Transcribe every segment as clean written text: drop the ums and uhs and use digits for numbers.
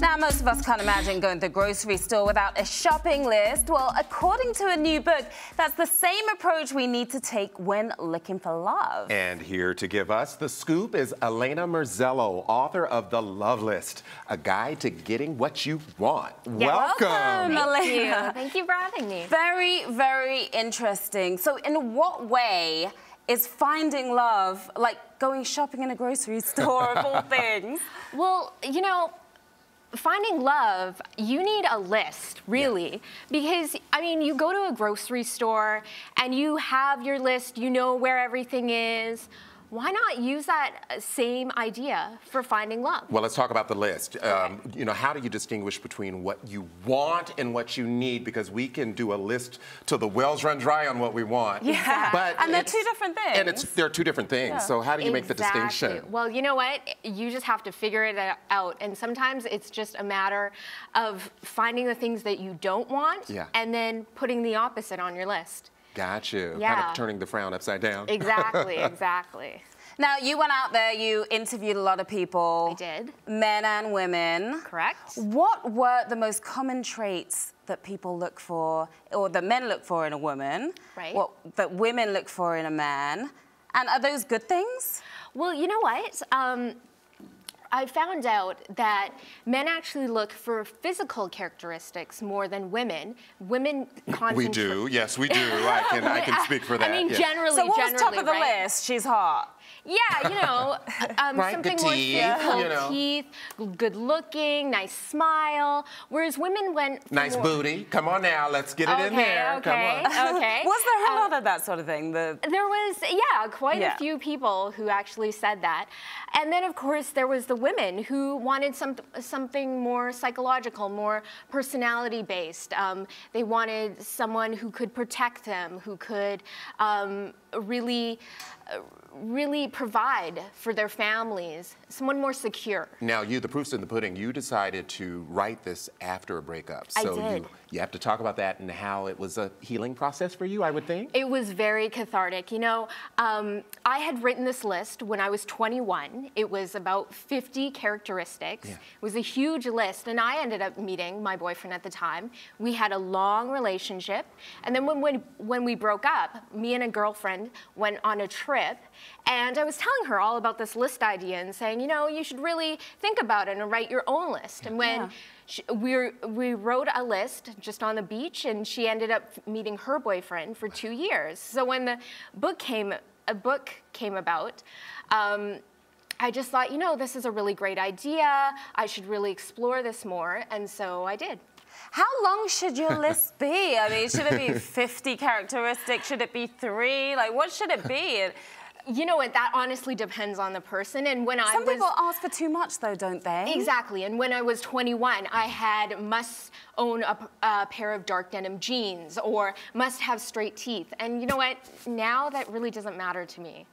Now, most of us can't imagine going to the grocery store without a shopping list. Well, according to a new book, that's the same approach we need to take when looking for love. And here to give us the scoop is Elena Murzello, author of The Love List, a guide to getting what you want. Yeah, welcome, Elena. Thank you for having me. Very, very interesting. So in what way is finding love like going shopping in a grocery store of all things? Well, you know, finding love, you need a list, really. Because, I mean, you go to a grocery store and you have your list, you know where everything is. Why not use that same idea for finding love? Well, let's talk about the list. You know, how do you distinguish between what you want and what you need? Because we can do a list till the wells run dry on what we want. Yeah, but and they're two different things. And they're two different things. Yeah. So how do you make the distinction? Well, you know what? You just have to figure it out. And sometimes it's just a matter of finding the things that you don't want and then putting the opposite on your list. Got you. Yeah. Kind of turning the frown upside down. Exactly, exactly. Now, you went out there, you interviewed a lot of people. I did. Men and women. Correct. What were the most common traits that people look for, or that men look for in a woman? Right. What that women look for in a man? And are those good things? Well, you know what? I found out that men actually look for physical characteristics more than women. Women concentrate. We do, yes, we do. I can speak for that. I mean, generally, so what was top of the right? list? She's hot. Yeah, you know, something the more teeth, physical, you know. teeth, good looking, nice smile. Whereas women went for nice more... booty. Come on now, let's get it in there. Okay, Come on. okay. Was there a lot of that sort of thing? There was, quite a few people who actually said that. And then, of course, there was the women who wanted something more psychological, more personality-based. They wanted someone who could protect them, who could really provide for their families, someone more secure. Now, the proof's in the pudding. You decided to write this after a breakup. So I did. You have to talk about that and how it was a healing process for you, I would think. It was very cathartic. You know, I had written this list when I was 21. It was about 50 characteristics. Yeah. It was a huge list, and I ended up meeting my boyfriend at the time. We had a long relationship, and then when we broke up, me and a girlfriend went on a trip, and I was telling her all about this list idea and saying, you know, you should really think about it and write your own list. And when we wrote a list just on the beach, and she ended up meeting her boyfriend for 2 years. So when the book came about, I just thought, you know, this is a really great idea. I should really explore this more, and so I did. How long should your list be? I mean, should it be 50 characteristics? Should it be 3? Like, what should it be? You know what, that honestly depends on the person. And when Some people ask for too much though, don't they? Exactly, and when I was 21, I must own a pair of dark denim jeans or must have straight teeth. And you know what, now that really doesn't matter to me.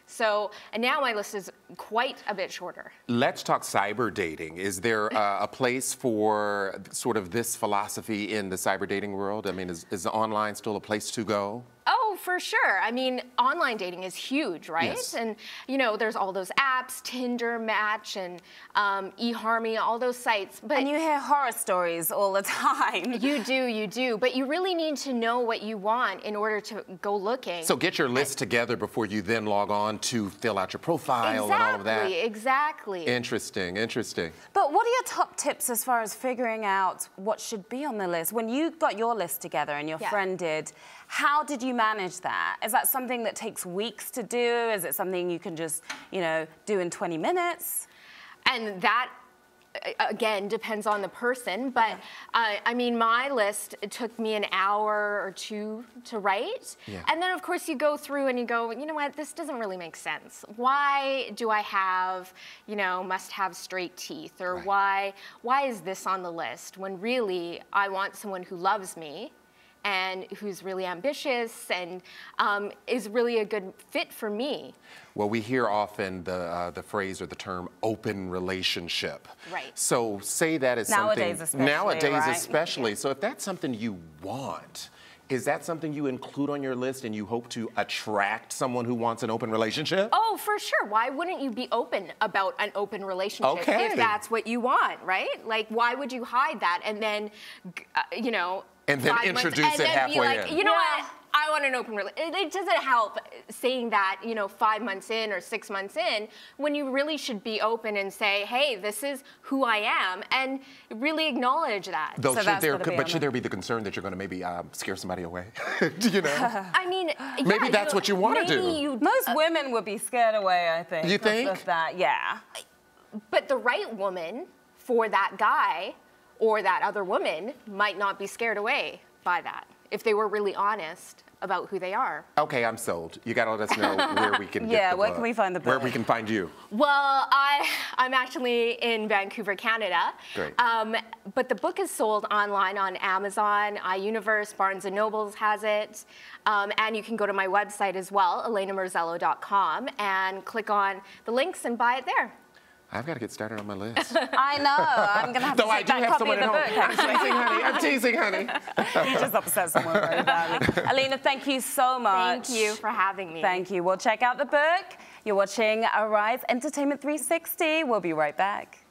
So, and now my list is quite a bit shorter. Let's talk cyber dating. Is there a place for sort of this philosophy in the cyber dating world? I mean, is online still a place to go? Oh, for sure. I mean, online dating is huge, right? Yes. And, you know, there's all those apps, Tinder, Match, and eHarmony, all those sites. But and you hear horror stories all the time. You do. But you really need to know what you want in order to go looking. So get your list together before you then log on to fill out your profile and all of that. Exactly. Interesting, interesting. But what are your top tips as far as figuring out what should be on the list? When you got your list together and your friend did, how did you manage that? Is that something that takes weeks to do? Is it something you can just, you know, do in 20 minutes? And that, again, depends on the person. But, I mean, my list, it took me an hour or 2 to write. Yeah. And then, of course, you go through and you go, you know what, this doesn't really make sense. Why do I have, you know, must have straight teeth? Or why is this on the list? When really, I want someone who loves me and who's really ambitious and is really a good fit for me. Well, we hear often the phrase or the term open relationship. Right. So say that is nowadays something... Especially, nowadays right? especially. So if that's something you want, Is that something you include on your list and you hope to attract someone who wants an open relationship? Oh, for sure. Why wouldn't you be open about an open relationship if that's what you want, right? Like, why would you hide that and then, you know, and then introduce it halfway in? You know what? I want an open relationship. It doesn't help saying that, you know, 5 months in or 6 months in, when you really should be open and say, hey, this is who I am, and really acknowledge that. Though, should there be the concern that you're going to maybe scare somebody away? You know? I mean, maybe that's what you want to do. Most women would be scared away, I think. You think? Of that, yeah. But the right woman for that guy or that other woman might not be scared away by that, if they were really honest about who they are. Okay, I'm sold. You got to let us know where we can get the book. Yeah, where can we find the book? Where we can find you. Well, I'm actually in Vancouver, Canada. Great. But the book is sold online on Amazon, iUniverse, Barnes & Noble has it. And you can go to my website as well, elenamurzello.com, and click on the links and buy it there. I've got to get started on my list. I know. I'm going to have to take that copy of the book. I'm teasing, honey. You just upset someone very badly. Elena, thank you so much. Thank you for having me. Thank you. We'll check out the book. You're watching Arise Entertainment 360. We'll be right back.